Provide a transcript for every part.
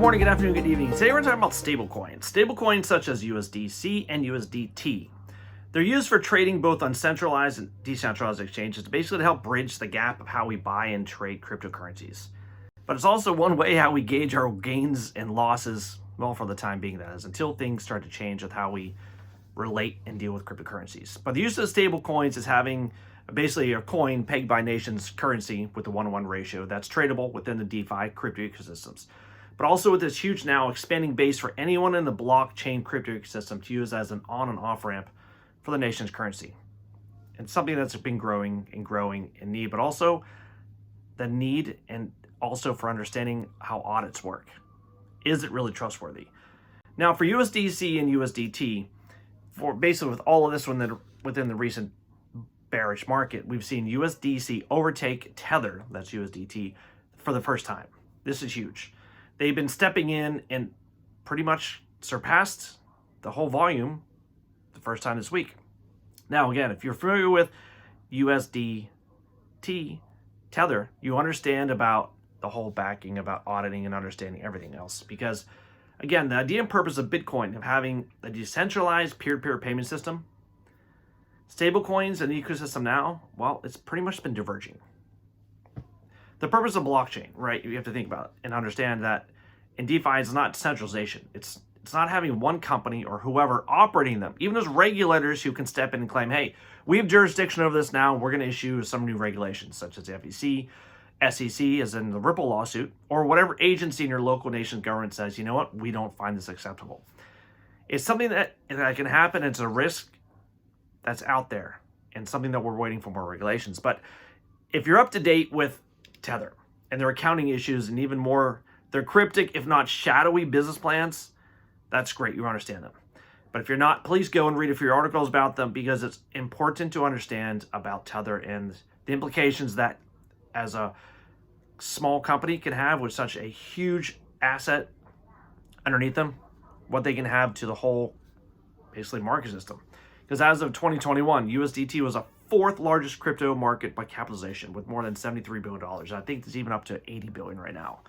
Good morning, good afternoon, good evening. Today we're talking about stablecoins. Stablecoins such as USDC and USDT. They're used for trading both on centralized and decentralized exchanges, basically to help bridge the gap of how we buy and trade cryptocurrencies. But it's also one way how we gauge our gains and losses, well, for the time being, that is, until things start to change with how we relate and deal with cryptocurrencies. But the use of stablecoins is having basically a coin pegged by nation's currency with a 1-to-1 ratio that's tradable within the DeFi crypto ecosystems. But also with this huge now expanding base for anyone in the blockchain crypto ecosystem to use as an on and off ramp for the nation's currency. And something that's been growing in need, but also the need and also for understanding how audits work. Is it really trustworthy? Now for USDC and USDT, for basically with all of this within the recent bearish market, we've seen USDC overtake Tether, that's USDT, for the first time. This is huge. They've been stepping in and pretty much surpassed the whole volume the first time this week. Now, again, if you're familiar with USDT, Tether, you understand about the whole backing, about auditing and understanding everything else. Because, again, the idea and purpose of Bitcoin, of having a decentralized peer-to-peer payment system, stablecoins and the ecosystem now, well, it's pretty much been diverging. The purpose of blockchain, right? You have to think about it and understand that in DeFi, it's not centralization. It's not having one company or whoever operating them. Even those regulators who can step in and claim, hey, we have jurisdiction over this now. We're going to issue some new regulations, such as the FEC, SEC, as in the Ripple lawsuit, or whatever agency in your local nation's government says, you know what, we don't find this acceptable. It's something that can happen. It's a risk that's out there and something that we're waiting for more regulations. But if you're up to date with Tether and their accounting issues and even more their cryptic, if not shadowy business plans, that's great. You understand them. But if you're not, please go and read a few articles about them, because it's important to understand about Tether and the implications that as a small company can have with such a huge asset underneath them, what they can have to the whole basically market system. Because as of 2021, USDT was a fourth largest crypto market by capitalization with more than $73 billion. I think it's even up to $80 billion right now.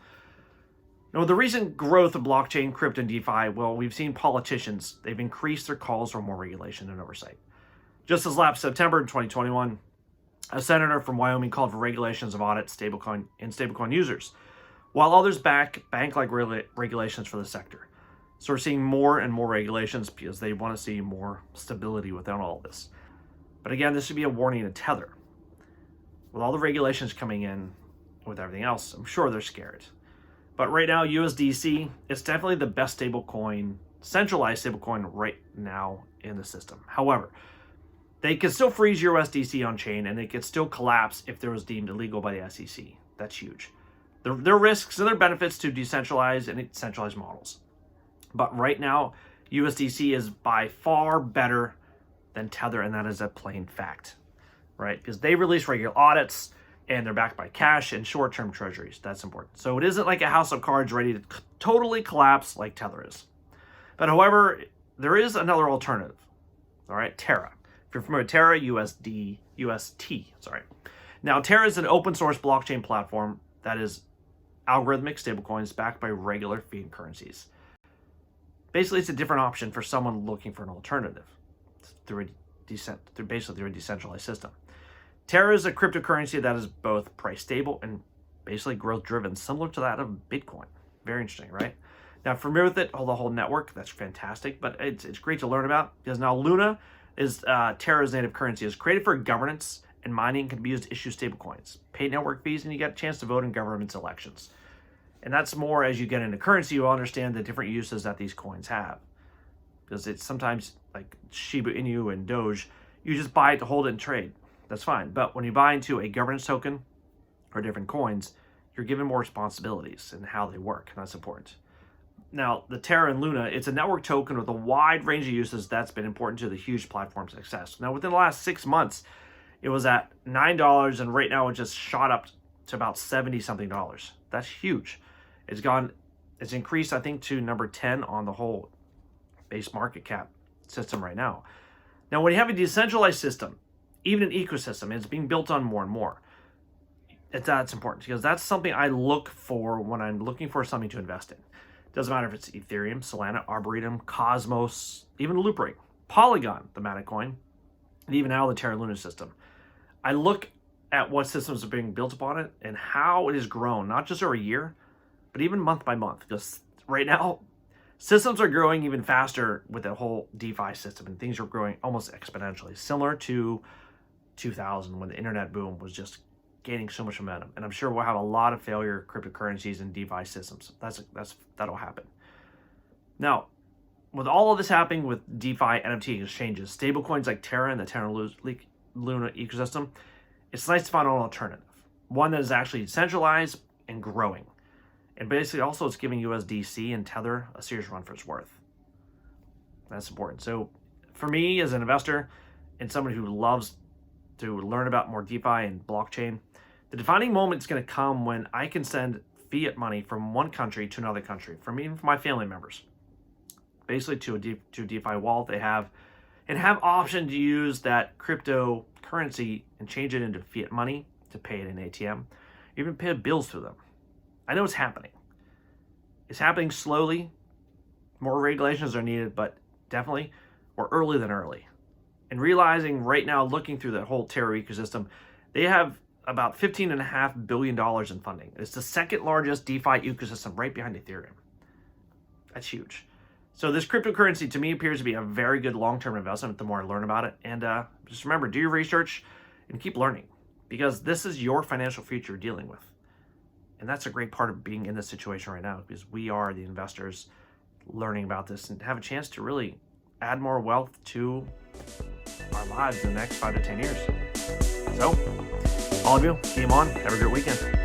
Now, with the recent growth of blockchain, crypto, and DeFi, well, we've seen politicians, they've increased their calls for more regulation and oversight. Just as last September in 2021, a senator from Wyoming called for regulations of audit stablecoin users, while others bank-like regulations for the sector. So we're seeing more and more regulations because they want to see more stability within all of this. But again, this should be a warning to Tether. With all the regulations coming in with everything else, I'm sure they're scared. But right now, USDC, it's definitely the best stablecoin, centralized stablecoin right now in the system. However, they can still freeze your USDC on chain and it could still collapse if there was deemed illegal by the SEC. That's huge. There are risks and there are benefits to decentralized and centralized models. But right now, USDC is by far better than Tether, and that is a plain fact, right? Because they release regular audits and they're backed by cash and short-term treasuries. That's important. So it isn't like a house of cards ready to totally collapse like Tether is. But however, there is another alternative, all right? Terra. If you're familiar with Terra, UST. Now, Terra is an open source blockchain platform that is algorithmic stablecoins backed by regular fiat currencies. Basically, it's a different option for someone looking for an alternative through a decentralized system. Terra is a cryptocurrency that is both price stable and basically growth driven, similar to that of Bitcoin. Very interesting, right? Now, familiar with it, the whole network, that's fantastic, but it's great to learn about, because now Luna is Terra's native currency, is created for governance and mining, can be used to issue stablecoins, pay network fees, and you get a chance to vote in government elections. And that's more as you get into currency, you'll understand the different uses that these coins have. Because it's sometimes like Shiba Inu and Doge, you just buy it to hold it and trade. That's fine. But when you buy into a governance token or different coins, you're given more responsibilities in how they work, and that's important. Now, the Terra and Luna, it's a network token with a wide range of uses that's been important to the huge platform's success. Now, within the last 6 months, it was at $9, and right now it just shot up to about $70-something. That's huge. It's increased, I think, to number 10 on the whole base market cap system right now. Now, when you have a decentralized system, even an ecosystem, it's being built on more and more. That's important, because that's something I look for when I'm looking for something to invest in. Doesn't matter if it's Ethereum, Solana, Arboretum, Cosmos, even Loopring, Polygon, the Mana coin, and even now the Terra Luna system. I look at what systems are being built upon it and how it has grown, not just over a year, but even month by month. Because right now, systems are growing even faster with the whole DeFi system, and things are growing almost exponentially, similar to 2000 when the internet boom was just gaining so much momentum. And I'm sure we'll have a lot of failure cryptocurrencies and DeFi systems. That'll happen. Now, with all of this happening with DeFi NFT exchanges, stablecoins like Terra and the Terra Luna ecosystem, it's nice to find an alternative, one that is actually centralized and growing. And basically also it's giving USDC and Tether a serious run for its worth. That's important. So for me as an investor and someone who loves to learn about more DeFi and blockchain, the defining moment is going to come when I can send fiat money from one country to another country, from even from my family members, basically to a DeFi wallet they have, and have option to use that cryptocurrency and change it into fiat money to pay at an ATM, even pay bills through them. I know it's happening. It's happening slowly. More regulations are needed, but definitely we're early than early. And realizing right now, looking through that whole Terra ecosystem, they have about $15.5 billion in funding. It's the second largest DeFi ecosystem right behind Ethereum. That's huge. So this cryptocurrency to me appears to be a very good long-term investment the more I learn about it. And just remember, do your research and keep learning, because this is your financial future you're dealing with. And that's a great part of being in this situation right now, because we are the investors learning about this and have a chance to really add more wealth to our lives in the next 5 to 10 years. So, all of you, game on. Have a great weekend.